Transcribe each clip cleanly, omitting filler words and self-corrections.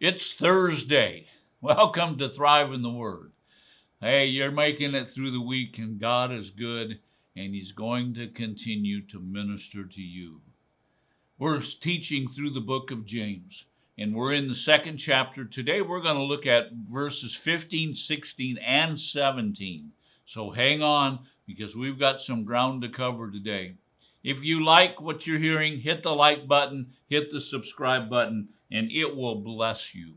It's Thursday. Welcome to Thrive in the Word. Hey, you're making it through the week, and God is good, and He's going to continue to minister to you. We're teaching through the book of James, and we're in the second chapter. Today, we're going to look at verses 15, 16, and 17. So hang on, because we've got some ground to cover today. If you like what you're hearing, hit the like button, hit the subscribe button, and it will bless you.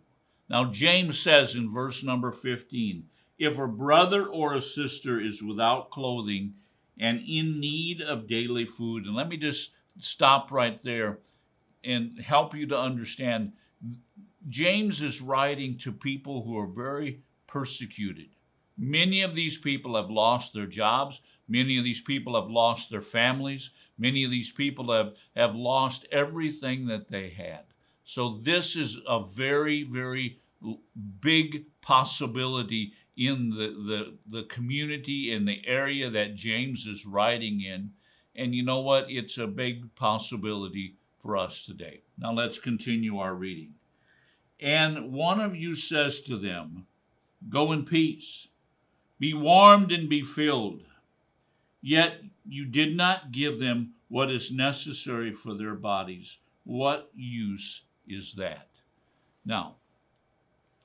Now, James says in verse number 15, if a brother or a sister is without clothing and in need of daily food, and let me just stop right there and help you to understand, James is writing to people who are very persecuted. Many of these people have lost their jobs. Many of these people have lost their families. Many of these people have lost everything that they had. So this is a very, very big possibility in the community, in the area that James is writing in. And you know what? It's a big possibility for us today. Now let's continue our reading. And one of you says to them, go in peace, be warmed and be filled. Yet you did not give them what is necessary for their bodies. What use is that? Now,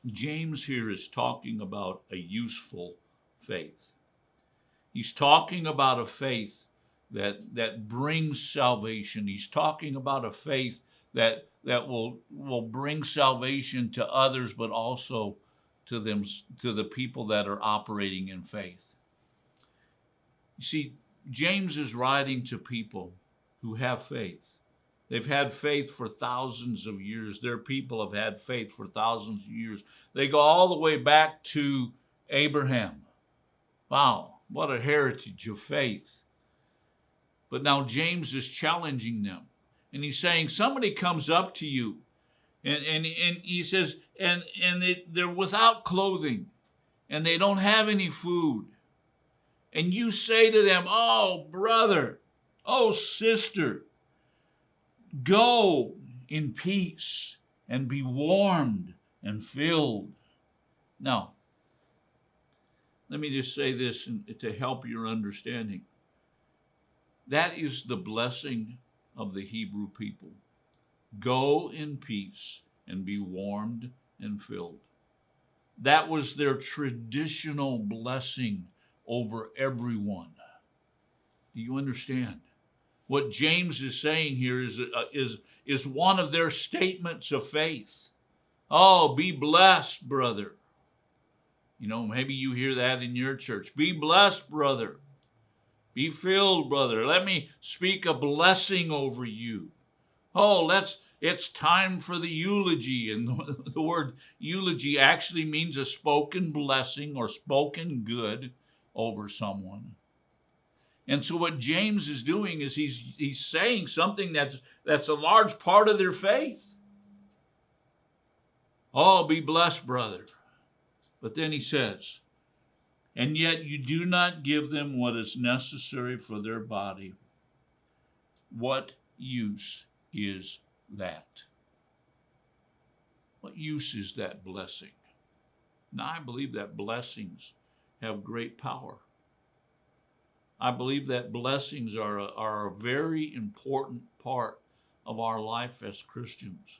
James here is talking about a useful faith. He's talking about a faith that brings salvation. He's talking about a faith that will bring salvation to others, but also to the people that are operating in faith. You see, James is writing to people who have faith. They've had faith for thousands of years. Their people have had faith for thousands of years. They go all the way back to Abraham. Wow, what a heritage of faith. But now James is challenging them. And he's saying, somebody comes up to you and he says, and they're without clothing and they don't have any food. And you say to them, oh, brother, oh, sister, go in peace and be warmed and filled. Now, let me just say this to help your understanding. That is the blessing of the Hebrew people. Go in peace and be warmed and filled. That was their traditional blessing over everyone. Do you understand? What James is saying here is one of their statements of faith. Oh, be blessed, brother. You know, maybe you hear that in your church. Be blessed, brother. Be filled, brother. Let me speak a blessing over you. Oh, it's time for the eulogy. And the word eulogy actually means a spoken blessing or spoken good over someone. And so what James is doing is he's saying something that's a large part of their faith. Oh, be blessed, brother. But then he says, and yet you do not give them what is necessary for their body. What use is that? What use is that blessing? Now, I believe that blessings have great power. I believe that blessings are a very important part of our life as Christians.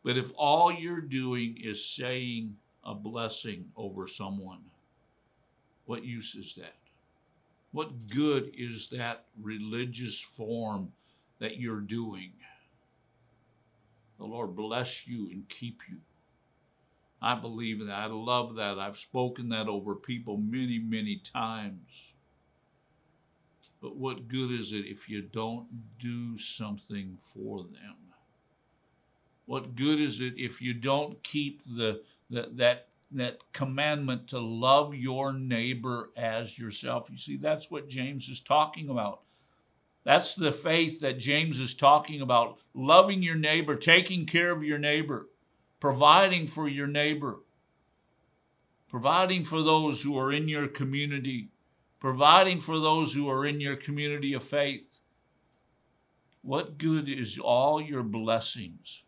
But if all you're doing is saying a blessing over someone, what use is that? What good is that religious form that you're doing? The Lord bless you and keep you. I believe that. I love that. I've spoken that over people many, many times. But what good is it if you don't do something for them? What good is it if you don't keep that commandment to love your neighbor as yourself? You see, that's what James is talking about. That's the faith that James is talking about. Loving your neighbor, taking care of your neighbor, providing for your neighbor, providing for those who are in your community, providing for those who are in your community of faith. What good is all your blessings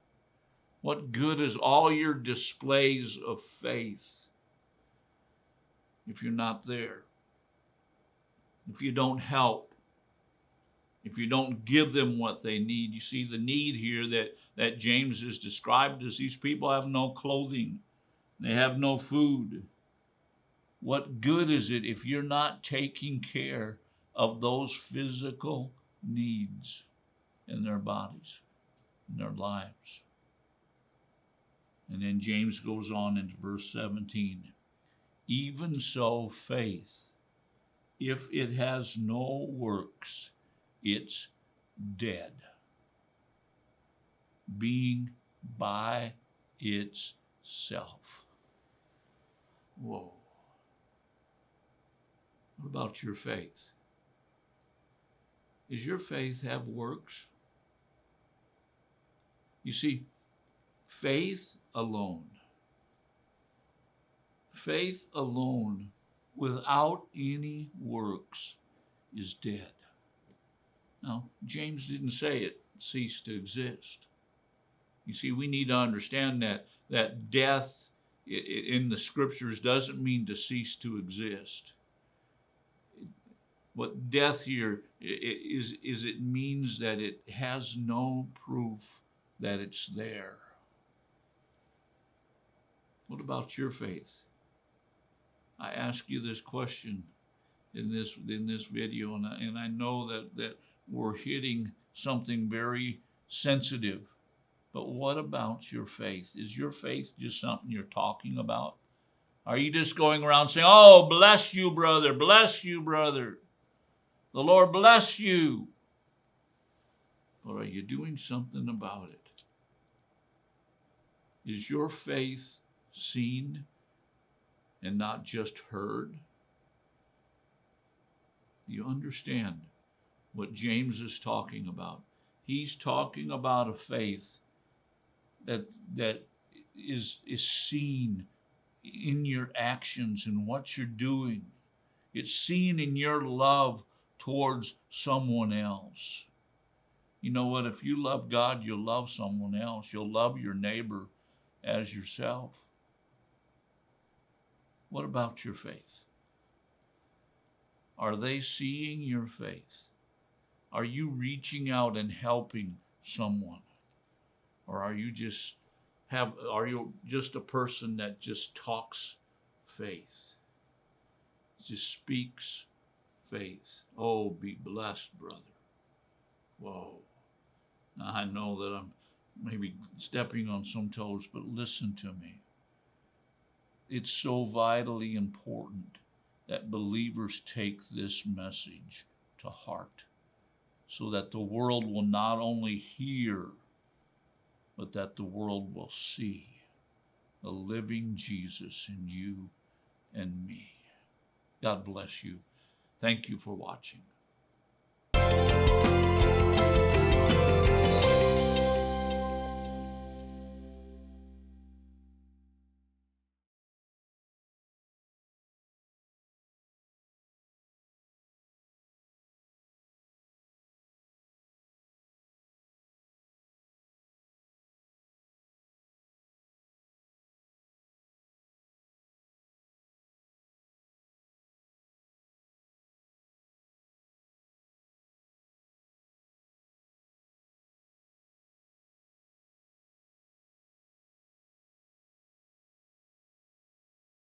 What good is all your displays of faith if you're not there? If you don't help? If you don't give them what they need? You see the need here that James is described as these people have no clothing. They have no food. What good is it if you're not taking care of those physical needs in their bodies, in their lives? And then James goes on into verse 17. Even so, faith, if it has no works, it's dead, being by itself. Whoa. What about your faith? Does your faith have works? You see, faith alone without any works is dead. Now, James didn't say it ceased to exist. You see, we need to understand that death in the scriptures doesn't mean to cease to exist. What death here is it means that it has no proof that it's there. What about your faith? I ask you this question in this video, and I know that we're hitting something very sensitive. But what about your faith? Is your faith just something you're talking about? Are you just going around saying, "Oh, bless you, brother, bless you, brother. The Lord bless you"? Or are you doing something about it? Is your faith seen and not just heard? Do you understand what James is talking about? He's talking about a faith that is seen in your actions and what you're doing. It's seen in your love towards someone else. You know what? If you love God, you'll love someone else. You'll love your neighbor as yourself. What about your faith? Are they seeing your faith? Are you reaching out and helping someone? Or are you just a person that just talks faith? Just speaks faith. Oh, be blessed, brother. Whoa. Now, I know that I'm maybe stepping on some toes, but listen to me. It's so vitally important that believers take this message to heart so that the world will not only hear, but that the world will see the living Jesus in you and me. God bless you. Thank you for watching.